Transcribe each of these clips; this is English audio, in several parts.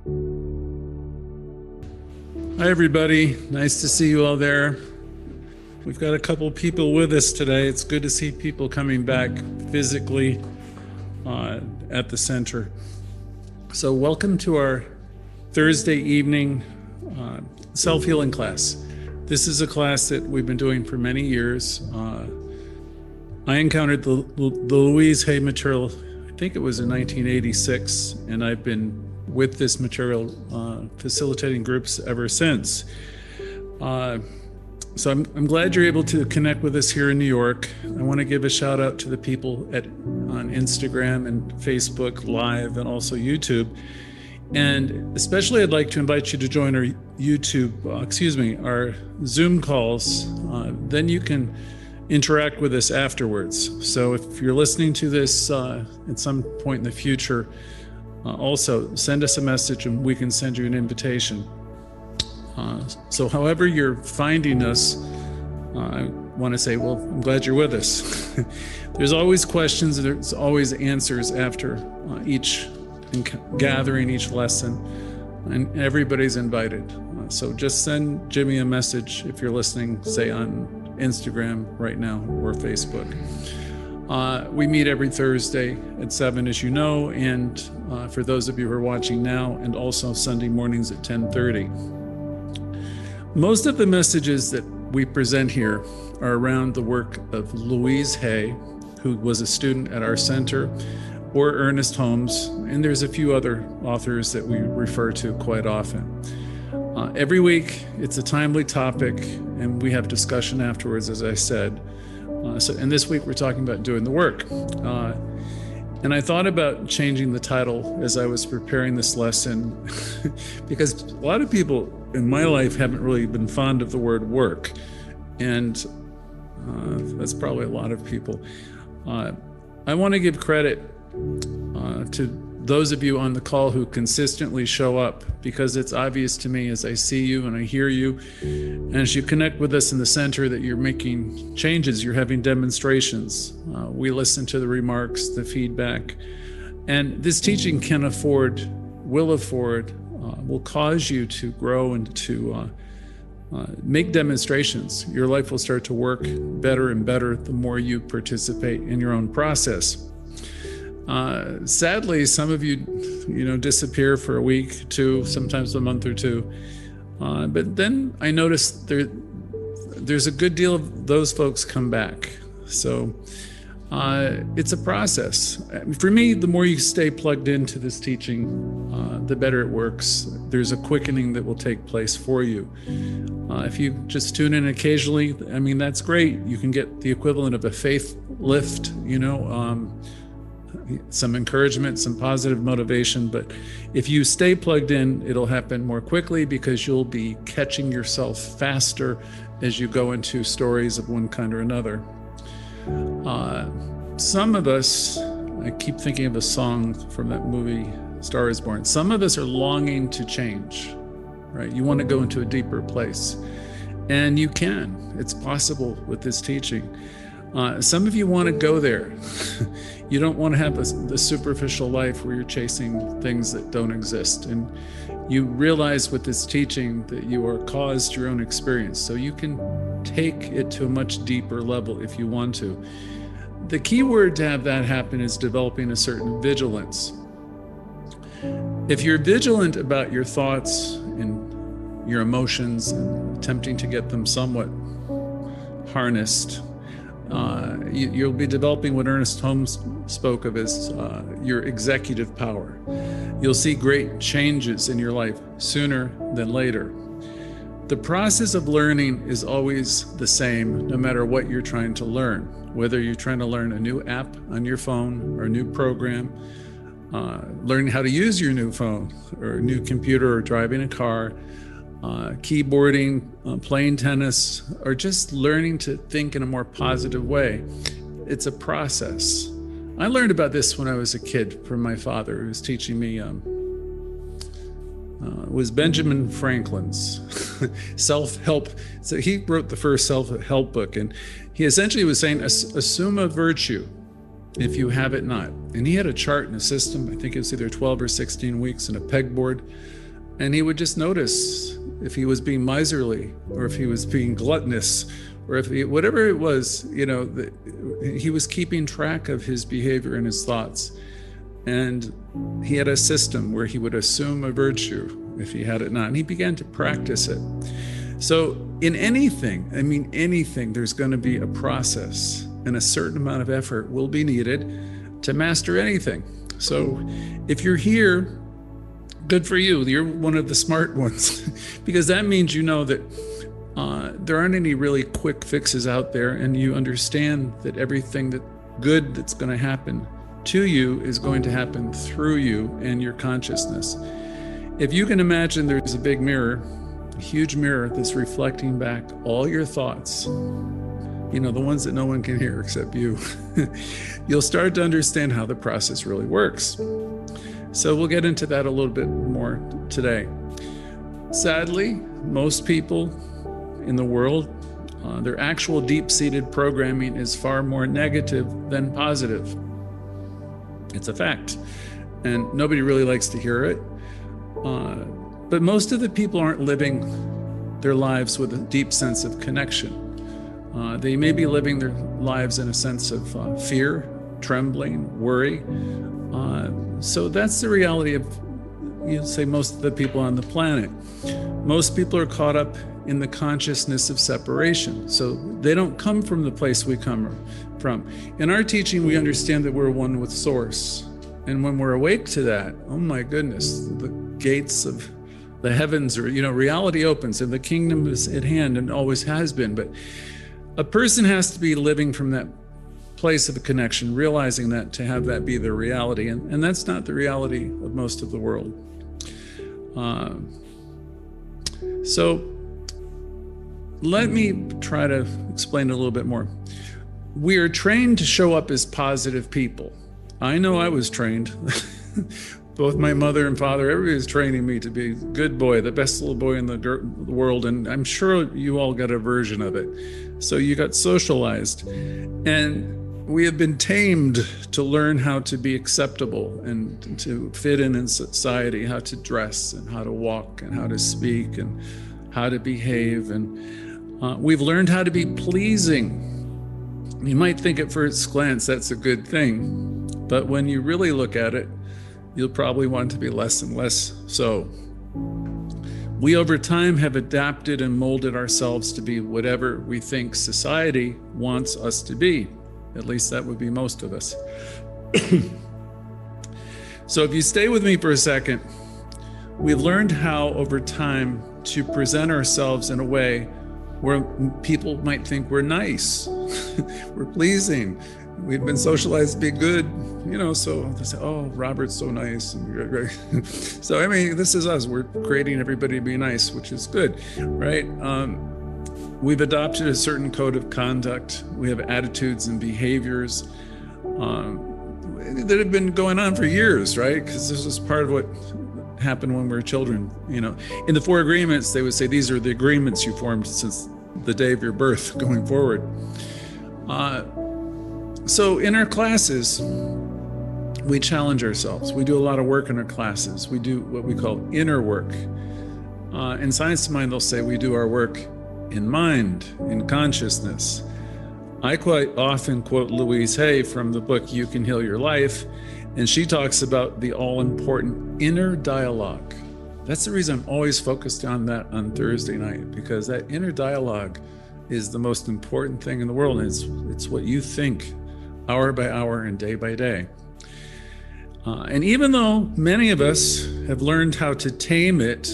Hi, everybody. Nice to see you all there. We've got a couple people with us today. It's good to see people coming back physically at the center. So welcome to our Thursday evening self-healing class. This is a class that we've been doing for many years. I encountered the Louise Hay material, I think it was in 1986, and I've been with this material facilitating groups ever since. So I'm glad you're able to connect with us here in New York. I want to give a shout out to the people on Instagram and Facebook Live and also YouTube. And especially I'd like to invite you to join our our Zoom calls. Then you can interact with us afterwards. So if you're listening to this at some point in the future, also send us a message and we can send you an invitation. So however you're finding us, I want to say, well, I'm glad you're with us. There's always questions, there's always answers after each gathering, each lesson, and everybody's invited. So just send Jimmy a message if you're listening, say on Instagram right now or Facebook. We meet every Thursday at 7, as you know, and for those of you who are watching now, and also Sunday mornings at 10:30. Most of the messages that we present here are around the work of Louise Hay, who was a student at our center, or Ernest Holmes, and there's a few other authors that we refer to quite often. Every week, it's a timely topic, and we have discussion afterwards, as I said. And this week, we're talking about doing the work. And I thought about changing the title as I was preparing this lesson, because a lot of people in my life haven't really been fond of the word work. And that's probably a lot of people. I want to give credit to those of you on the call who consistently show up, because it's obvious to me as I see you and I hear you, and as you connect with us in the center, that you're making changes, you're having demonstrations. We listen to the remarks, the feedback, and this teaching will cause you to grow and to make demonstrations. Your life will start to work better and better the more you participate in your own process. Sadly, some of you disappear for a week, two, sometimes a month or two. But then I noticed there's a good deal of those folks come back. So it's a process. For me, the more you stay plugged into this teaching, the better it works. There's a quickening that will take place for you. If you just tune in occasionally, I mean, that's great. You can get the equivalent of a faith lift, some encouragement, some positive motivation. But if you stay plugged in, it'll happen more quickly, because you'll be catching yourself faster as you go into stories of one kind or another. Some of us, I keep thinking of a song from that movie, Star is Born. Some of us are longing to change, right? You want to go into a deeper place, and you can. It's possible with this teaching. Some of you want to go there. You don't want to have the superficial life where you're chasing things that don't exist. And you realize with this teaching that you are caused your own experience. So you can take it to a much deeper level if you want to. The key word to have that happen is developing a certain vigilance. If you're vigilant about your thoughts and your emotions and attempting to get them somewhat harnessed, you'll be developing what Ernest Holmes spoke of as your executive power. You'll see great changes in your life sooner than later. The process of learning is always the same, no matter what you're trying to learn. Whether you're trying to learn a new app on your phone or a new program, learning how to use your new phone or a new computer, or driving a car, keyboarding, playing tennis, or just learning to think in a more positive way. It's a process. I learned about this when I was a kid from my father, who was teaching me. It was Benjamin Franklin's self-help. So he wrote the first self-help book, and he essentially was saying, assume a virtue. if you have it not. And he had a chart and a system. I think it was either 12 or 16 weeks and a pegboard. And he would just notice if he was being miserly, or if he was being gluttonous, or if he, whatever it was, he was keeping track of his behavior and his thoughts. And he had a system where he would assume a virtue if he had it not. And he began to practice it. So in anything, there's going to be a process, and a certain amount of effort will be needed to master anything. So if you're here, good for you. You're one of the smart ones, because that means you know that there aren't any really quick fixes out there, and you understand that everything that's going to happen to you is going to happen through you and your consciousness. If you can imagine, there's a big mirror, a huge mirror that's reflecting back all your thoughts, the ones that no one can hear except you. You'll start to understand how the process really works. So we'll get into that a little bit more today. Sadly, most people in the world, their actual deep-seated programming is far more negative than positive. It's a fact, and nobody really likes to hear it. But most of the people aren't living their lives with a deep sense of connection. They may be living their lives in a sense of fear, trembling, worry. So that's the reality of, say, most of the people on the planet. Most people are caught up in the consciousness of separation. So they don't come from the place we come from. In our teaching, we understand that we're one with Source. And when we're awake to that, oh my goodness, the gates of the heavens, or, reality opens, and the kingdom is at hand and always has been. But a person has to be living from that place of a connection, realizing that, to have that be their reality. And that's not the reality of most of the world. So let me try to explain it a little bit more. We are trained to show up as positive people. I know I was trained. Both my mother and father, everybody was training me to be a good boy, the best little boy in the world. And I'm sure you all got a version of it. So you got socialized. And we have been tamed to learn how to be acceptable and to fit in society, how to dress and how to walk and how to speak and how to behave. And we've learned how to be pleasing. You might think at first glance that's a good thing, but when you really look at it, you'll probably want to be less and less so. We over time have adapted and molded ourselves to be whatever we think society wants us to be. At least that would be most of us. So if you stay with me for a second, we've learned how over time to present ourselves in a way where people might think we're nice, we're pleasing. We've been socialized to be good, so they say, oh, Robert's so nice. So, this is us. We're creating everybody to be nice, which is good, right? We've adopted a certain code of conduct. We have attitudes and behaviors that have been going on for years, right? Because this is part of what happened when we were children. In the 4 agreements, they would say these are the agreements you formed since the day of your birth going forward. So in our classes, we challenge ourselves. We do a lot of work in our classes. We do what we call inner work. In Science of Mind, they'll say we do our work in mind, in consciousness. I quite often quote Louise from the book You Can Heal Your Life, and she talks about the all-important inner dialogue. That's the reason I'm always focused on that on Thursday night, because that inner dialogue is the most important thing in the world. And it's what you think hour by hour and day by day. And even though many of us have learned how to tame it,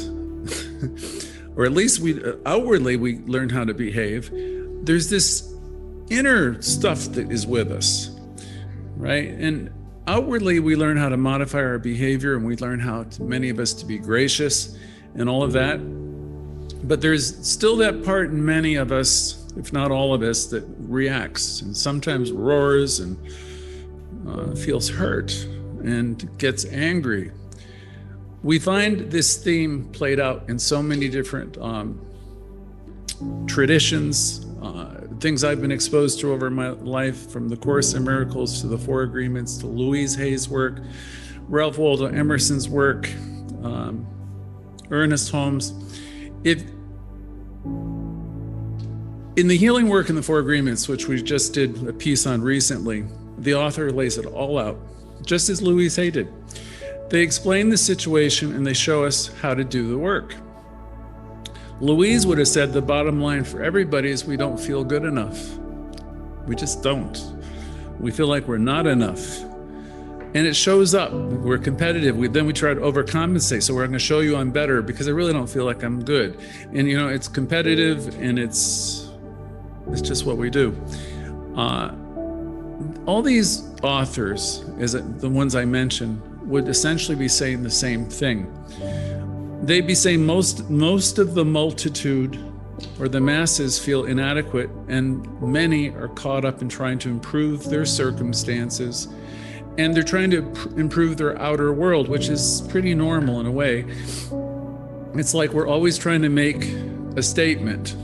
or at least outwardly we learn how to behave, there's this inner stuff that is with us, right? And outwardly we learn how to modify our behavior, and we learn many of us, to be gracious and all of that. But there's still that part in many of us, if not all of us, that reacts and sometimes roars and feels hurt and gets angry. We find this theme played out in so many different traditions. things I've been exposed to over my life, from the Course in Miracles to the Four Agreements to Louise Hay's work, Ralph Waldo Emerson's work, Ernest Holmes. If in the healing work in the Four Agreements, which we just did a piece on recently, the author lays it all out, just as Louise Hay did. They explain the situation and they show us how to do the work. Louise would have said the bottom line for everybody is we don't feel good enough. We just don't. We feel like we're not enough. And it shows up. We're competitive. Then we try to overcompensate. So we're going to show you I'm better because I really don't feel like I'm good. And it's competitive, and it's just what we do. All these authors, the ones I mentioned, would essentially be saying the same thing. They'd be saying most of the multitude or the masses feel inadequate, and many are caught up in trying to improve their circumstances, and they're trying to improve their outer world, which is pretty normal in a way. It's like we're always trying to make a statement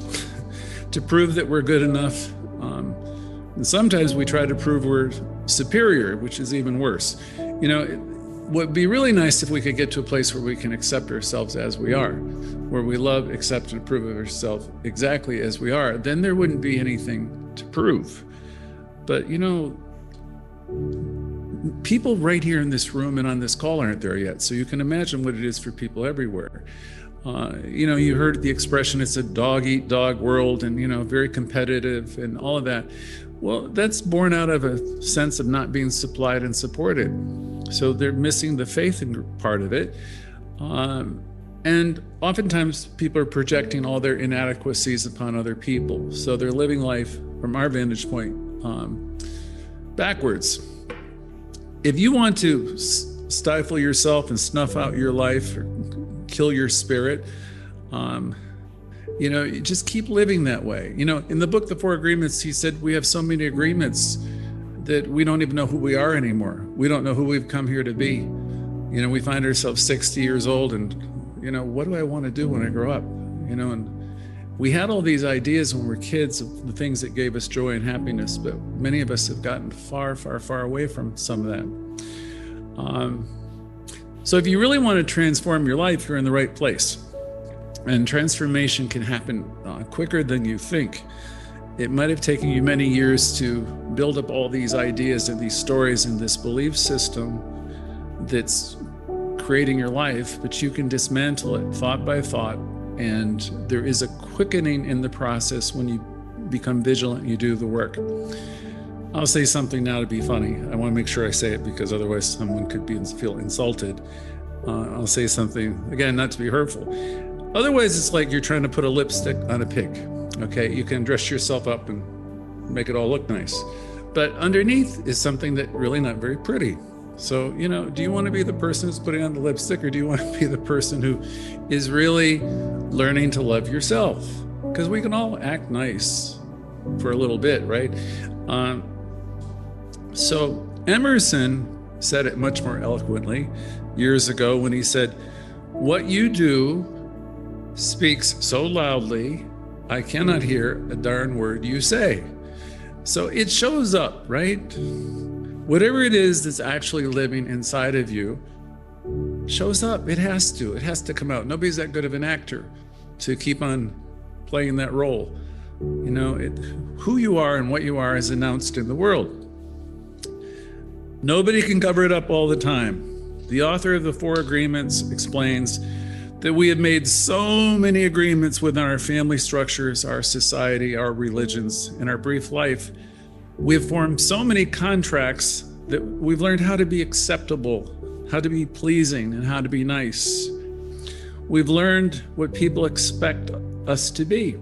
to prove that we're good enough. And sometimes we try to prove we're superior, which is even worse. Would be really nice if we could get to a place where we can accept ourselves as we are, where we love, accept, and approve of ourselves exactly as we are. Then there wouldn't be anything to prove. But people right here in this room and on this call aren't there yet. So you can imagine what it is for people everywhere. You heard the expression, it's a dog-eat-dog world, and, very competitive and all of that. Well, that's born out of a sense of not being supplied and supported. So they're missing the faith part of it. And oftentimes people are projecting all their inadequacies upon other people. So they're living life, from our vantage point, backwards. If you want to stifle yourself and snuff out your life or kill your spirit, you just keep living that way. In the book, The Four Agreements, he said we have so many agreements that we don't even know who we are anymore. We don't know who we've come here to be. We find ourselves 60 years old and, what do I want to do when I grow up? And we had all these ideas when we were kids of the things that gave us joy and happiness, but many of us have gotten far, far, far away from some of that. So if you really want to transform your life, you're in the right place. And transformation can happen quicker than you think. It might have taken you many years to build up all these ideas and these stories and this belief system that's creating your life, but you can dismantle it thought by thought. And there is a quickening in the process when you become vigilant and you do the work. I'll say something now to be funny. I want to make sure I say it because otherwise someone could feel insulted. I'll say something, again, not to be hurtful. Otherwise, it's like you're trying to put a lipstick on a pig. Okay, you can dress yourself up and make it all look nice, but underneath is something that really not very pretty. So, do you want to be the person who's putting on the lipstick, or do you want to be the person who is really learning to love yourself? Because we can all act nice for a little bit, right? So Emerson said it much more eloquently years ago when he said, "What you do speaks so loudly, I cannot hear a darn word you say." So it shows up, right? Whatever it is that's actually living inside of you shows up. It has to come out. Nobody's that good of an actor to keep on playing that role. Who you are and what you are is announced in the world. Nobody can cover it up all the time. The author of the Four Agreements explains that we have made so many agreements within our family structures, our society, our religions, in our brief life. We've formed so many contracts that we've learned how to be acceptable, how to be pleasing, and how to be nice. We've learned what people expect us to be,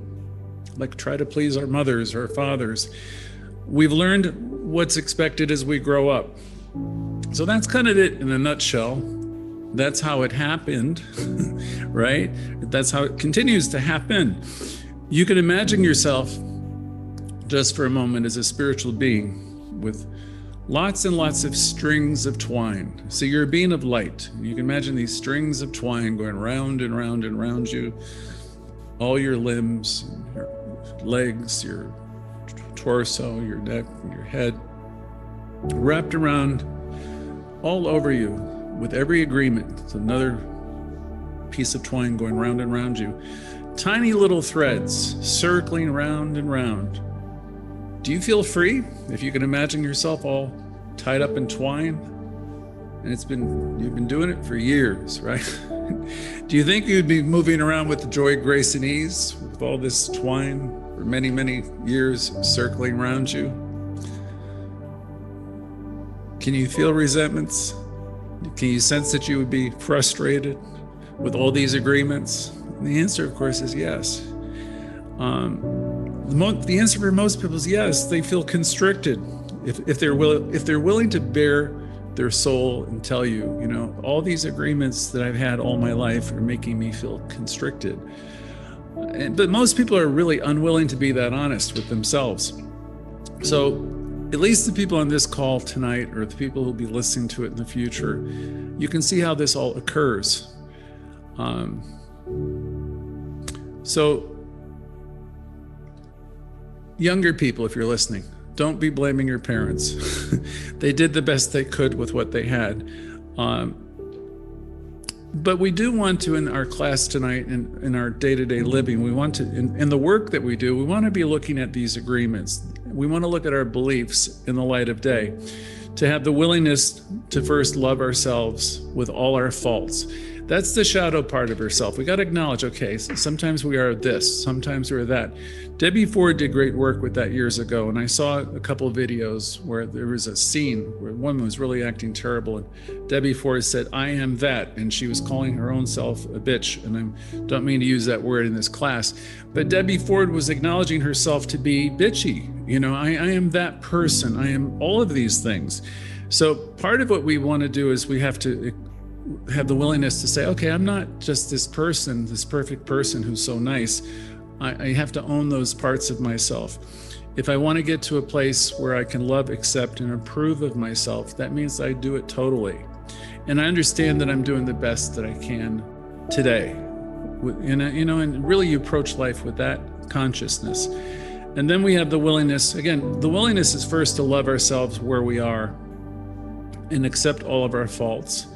like try to please our mothers or fathers. We've learned what's expected as we grow up. So that's kind of it in a nutshell. That's how it happened, right? That's how it continues to happen. You can imagine yourself just for a moment as a spiritual being with lots and lots of strings of twine. So you're a being of light. You can imagine these strings of twine going round and round and round you, all your limbs, your legs, your torso, your neck, your head, wrapped around all over you with every agreement. It's another piece of twine going round and round you. Tiny little threads circling round and round. Do you feel free? If you can imagine yourself all tied up in twine, and you've been doing it for years, right? Do you think you'd be moving around with joy, grace, and ease with all this twine for many, many years circling around you? Can you feel resentments? Can you sense that you would be frustrated with all these agreements? And the answer, of course, is yes. The answer for most people is yes. They feel constricted if they're willing to bare their soul and tell you, you know, all these agreements that I've had all my life are making me feel constricted. But most people are really unwilling to be that honest with themselves. So at least the people on this call tonight, or the people who'll be listening to it in the future, you can see how this all occurs. So younger people, if you're listening, don't be blaming your parents. They did the best they could with what they had. But we do want to, in our class tonight, in our day-to-day living, we want to, in the work that we do, we want to be looking at these agreements. We want to look at our beliefs in the light of day, to have the willingness to first love ourselves with all our faults. That's the shadow part of herself. We got to acknowledge, okay, so sometimes we are this, sometimes we're that. Debbie Ford did great work with that years ago, and I saw a couple of videos where there was a scene where one was really acting terrible, and Debbie Ford said, "I am that," and she was calling her own self a bitch, and I don't mean to use that word in this class, but Debbie Ford was acknowledging herself to be bitchy. You know, I am that person. I am all of these things. So part of what we want to do is we have to have the willingness to say, okay, I'm not just this person, this perfect person who's so nice. I have to own those parts of myself. If I want to get to a place where I can love, accept, and approve of myself, that means I do it totally. And I understand that I'm doing the best that I can today. And really you approach life with that consciousness. And then we have the willingness, again, the willingness is first to love ourselves where we are and accept all of our faults.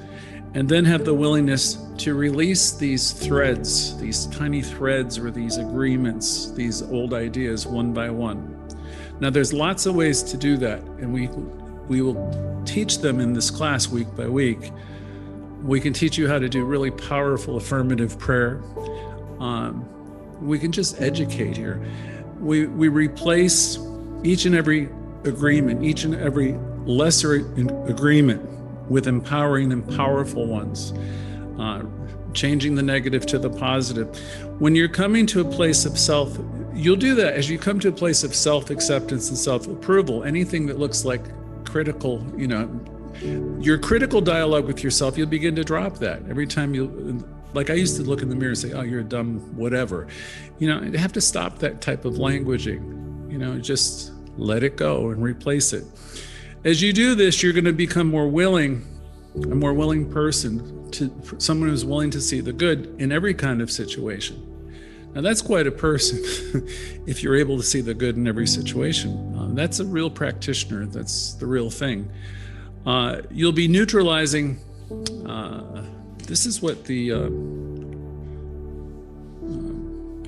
And then have the willingness to release these threads, these tiny threads, or these agreements, these old ideas one by one. Now, there's lots of ways to do that, and we will teach them in this class week by week. We can teach you how to do really powerful affirmative prayer. We can just educate here. We replace each and every agreement, each and every lesser agreement with empowering and powerful ones, changing the negative to the positive. When you're coming to a place of self, you'll do that as you come to a place of self-acceptance and self-approval. Anything that looks like critical, your critical dialogue with yourself, you'll begin to drop that. Every time like I used to look in the mirror and say, oh, you're a dumb whatever. You have to stop that type of languaging, just let it go and replace it. As you do this, you're going to become a more willing person, someone who's willing to see the good in every kind of situation. Now, that's quite a person if you're able to see the good in every situation. That's a real practitioner. That's the real thing. You'll be neutralizing. This is what I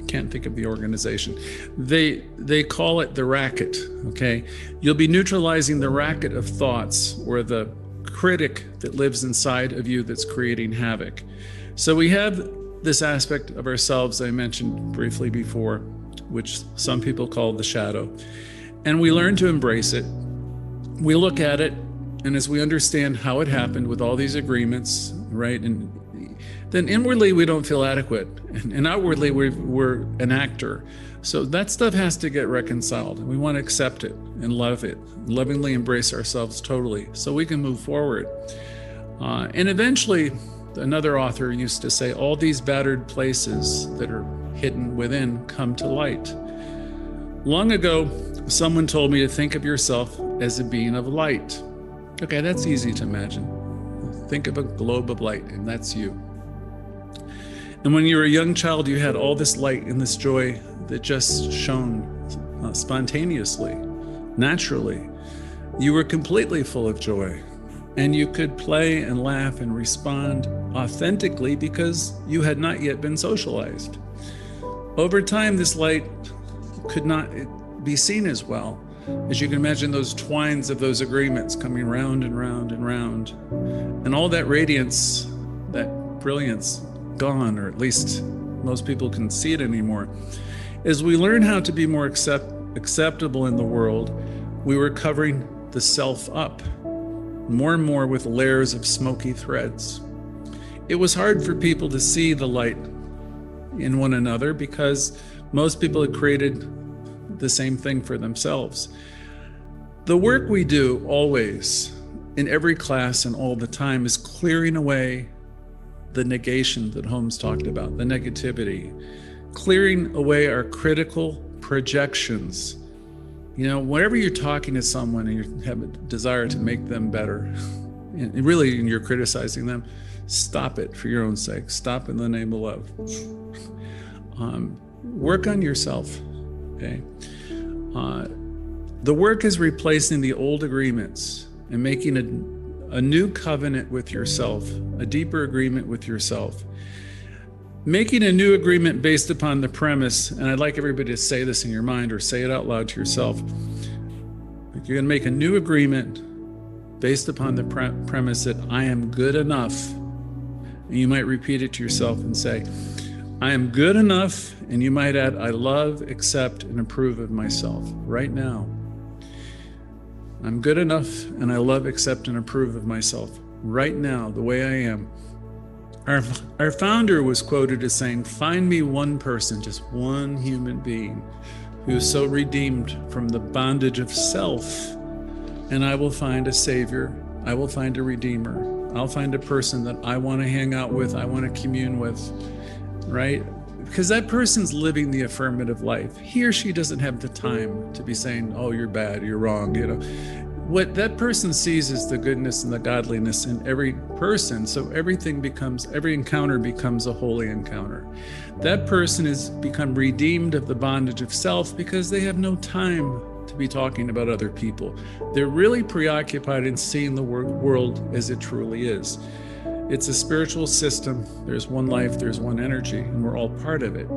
can't think of the organization. They call it the racket, okay? You'll be neutralizing the racket of thoughts, or the critic that lives inside of you that's creating havoc. So we have this aspect of ourselves I mentioned briefly before, which some people call the shadow. And we learn to embrace it. We look at it, and as we understand how it happened with all these agreements, right? And then inwardly we don't feel adequate, and outwardly we're an actor. So that stuff has to get reconciled, and we want to accept it and love it, lovingly embrace ourselves totally so we can move forward. And eventually, another author used to say, all these battered places that are hidden within come to light. Long ago, someone told me to think of yourself as a being of light. Okay, that's easy to imagine. Think of a globe of light, and that's you. And when you were a young child, you had all this light and this joy that just shone spontaneously. naturally. You were completely full of joy, and you could play and laugh and respond authentically because you had not yet been socialized. Over time, this light could not be seen as well. As you can imagine, those twines of those agreements coming round and round and round, and all that radiance, that brilliance, gone, or at least most people can see it anymore. As we learn how to be more acceptable in the world, we were covering the self up more and more with layers of smoky threads. It was hard for people to see the light in one another because most people had created the same thing for themselves. The work we do always, in every class and all the time, is clearing away the negation that Holmes talked about, the negativity, clearing away our critical projections. You know, whenever you're talking to someone and you have a desire to make them better, and really you're criticizing them, stop it for your own sake. Stop in the name of love. Work on yourself, okay? The work is replacing the old agreements and making a new covenant with yourself, a deeper agreement with yourself. Making a new agreement based upon the premise, and I'd like everybody to say this in your mind or say it out loud to yourself. You're going to make a new agreement based upon the premise that I am good enough. And you might repeat it to yourself and say, I am good enough, and you might add, I love, accept, and approve of myself right now. I'm good enough, and I love, accept, and approve of myself right now, the way I am. Our founder was quoted as saying, find me one person, just one human being, who is so redeemed from the bondage of self, and I will find a savior, I will find a redeemer, I'll find a person that I want to hang out with, I want to commune with, right? Because that person's living the affirmative life. He or she doesn't have the time to be saying, oh, you're bad, you're wrong, you know. What that person sees is the goodness and the godliness in every person. So every encounter becomes a holy encounter. That person has become redeemed of the bondage of self because they have no time to be talking about other people. They're really preoccupied in seeing the world as it truly is. It's a spiritual system. There's one life, there's one energy, and we're all part of it.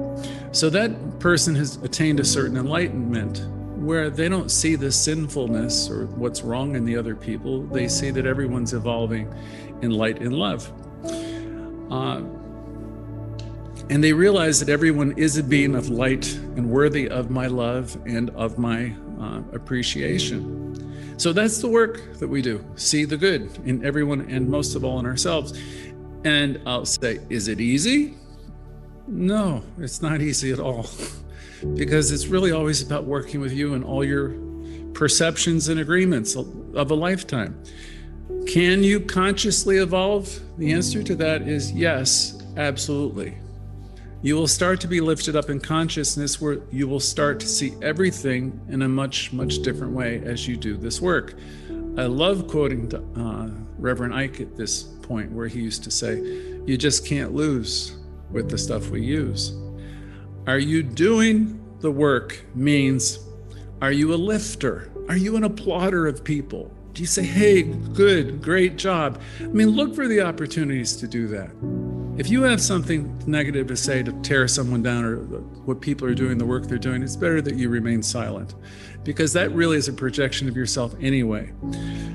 So that person has attained a certain enlightenment where they don't see the sinfulness or what's wrong in the other people. They see that everyone's evolving in light and love. And they realize that everyone is a being of light and worthy of my love and of my appreciation. So that's the work that we do. See the good in everyone and most of all in ourselves. And I'll say, is it easy? No, it's not easy at all. Because it's really always about working with you and all your perceptions and agreements of a lifetime. Can you consciously evolve? The answer to that is yes, absolutely. You will start to be lifted up in consciousness where you will start to see everything in a much, much different way as you do this work. I love quoting Reverend Ike at this point where he used to say, you just can't lose with the stuff we use. Are you doing the work means, are you a lifter? Are you an applauder of people? Do you say, hey, good, great job? I mean, look for the opportunities to do that. If you have something negative to say to tear someone down or what people are doing, the work they're doing, it's better that you remain silent because that really is a projection of yourself anyway.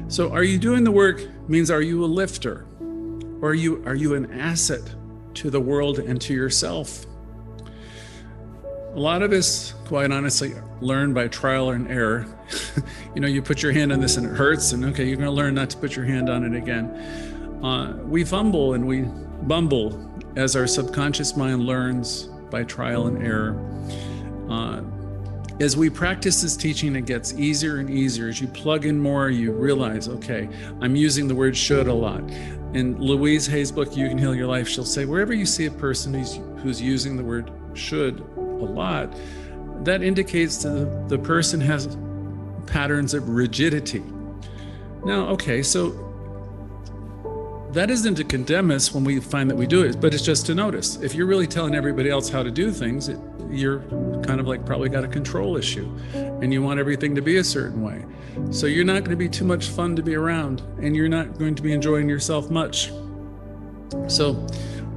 So are you doing the work means, are you a lifter? Or are you an asset to the world and to yourself? A lot of us, quite honestly, learn by trial and error. You know, you put your hand on this and it hurts, and okay, you're going to learn not to put your hand on it again. We fumble and we bumble as our subconscious mind learns by trial and error. As we practice this teaching, it gets easier and easier. As you plug in more, you realize, okay, I'm using the word should a lot. In Louise Hay's book, You Can Heal Your Life, she'll say, wherever you see a person who's using the word should a lot, that indicates that the person has patterns of rigidity. Now, okay, so that isn't to condemn us when we find that we do it, but it's just to notice. If you're really telling everybody else how to do things, you're kind of like probably got a control issue and you want everything to be a certain way. So you're not going to be too much fun to be around, and you're not going to be enjoying yourself much. So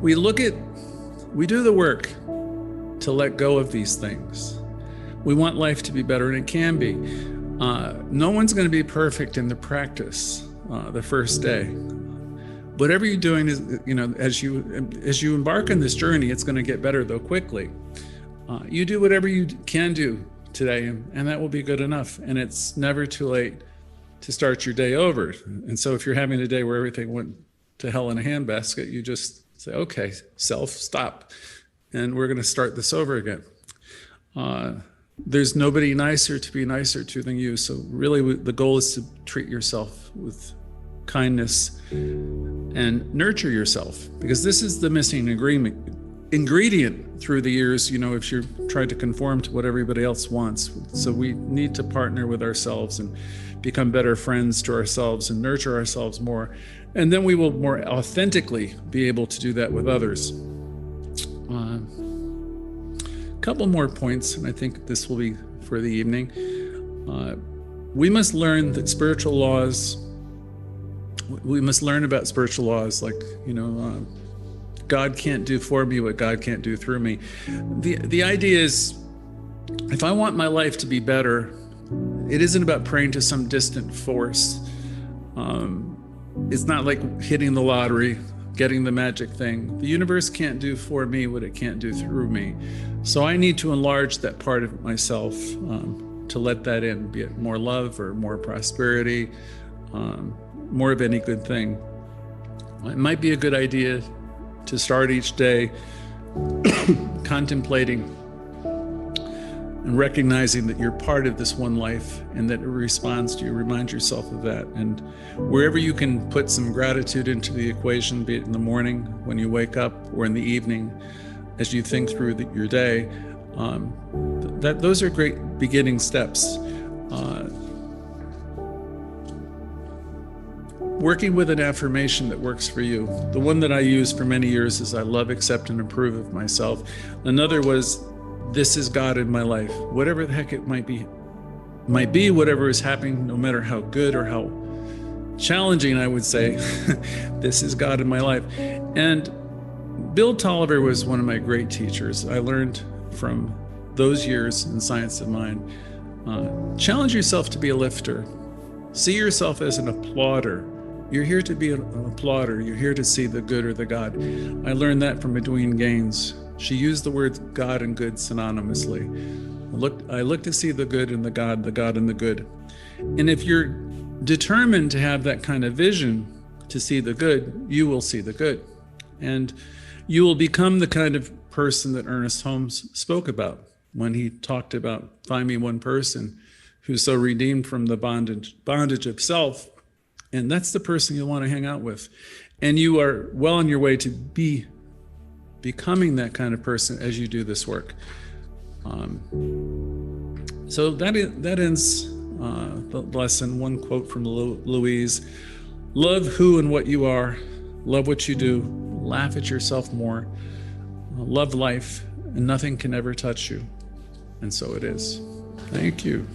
we do the work to let go of these things. We want life to be better, and it can be. No one's going to be perfect in the practice the first day. Whatever you're doing is, as you embark on this journey, it's going to get better though quickly. You do whatever you can do today, and that will be good enough. And it's never too late to start your day over. And so if you're having a day where everything went to hell in a handbasket, you just say, okay, self, stop. And we're going to start this over again. There's nobody nicer to be nicer to than you. So really the goal is to treat yourself with kindness and nurture yourself, because this is the missing ingredient through the years, if you're trying to conform to what everybody else wants. So we need to partner with ourselves and become better friends to ourselves and nurture ourselves more. And then we will more authentically be able to do that with others. Couple more points, and I think this will be for the evening. We must learn that spiritual laws, we must learn about spiritual laws, like, God can't do for me what God can't do through me. The idea is, if I want my life to be better, it isn't about praying to some distant force. It's not like hitting the lottery, getting the magic thing. The universe can't do for me what it can't do through me. So I need to enlarge that part of myself to let that in, be it more love or more prosperity, more of any good thing. It might be a good idea to start each day contemplating and recognizing that you're part of this one life and that it responds to you. Remind yourself of that. And wherever you can put some gratitude into the equation, be it in the morning when you wake up or in the evening as you think through your day, those are great beginning steps. Working with an affirmation that works for you. The one that I used for many years is, I love, accept, and approve of myself. Another was, this is God in my life. Whatever the heck it might be whatever is happening, no matter how good or how challenging, I would say, this is God in my life. And Bill Tolliver was one of my great teachers. I learned from those years in Science of Mind. Challenge yourself to be a lifter. See yourself as an applauder. You're here to be an applauder. You're here to see the good or the God. I learned that from Edwene Gaines. She used the words God and good synonymously. I look to see the good in the God in the good. And if you're determined to have that kind of vision to see the good, you will see the good. And you will become the kind of person that Ernest Holmes spoke about when he talked about, find me one person who's so redeemed from the bondage of self. And that's the person you want to hang out with. And you are well on your way to becoming that kind of person as you do this work. So that ends the lesson. One quote from Louise: love who and what you are, love what you do, laugh at yourself more, love life, and nothing can ever touch you. And so it is. Thank you.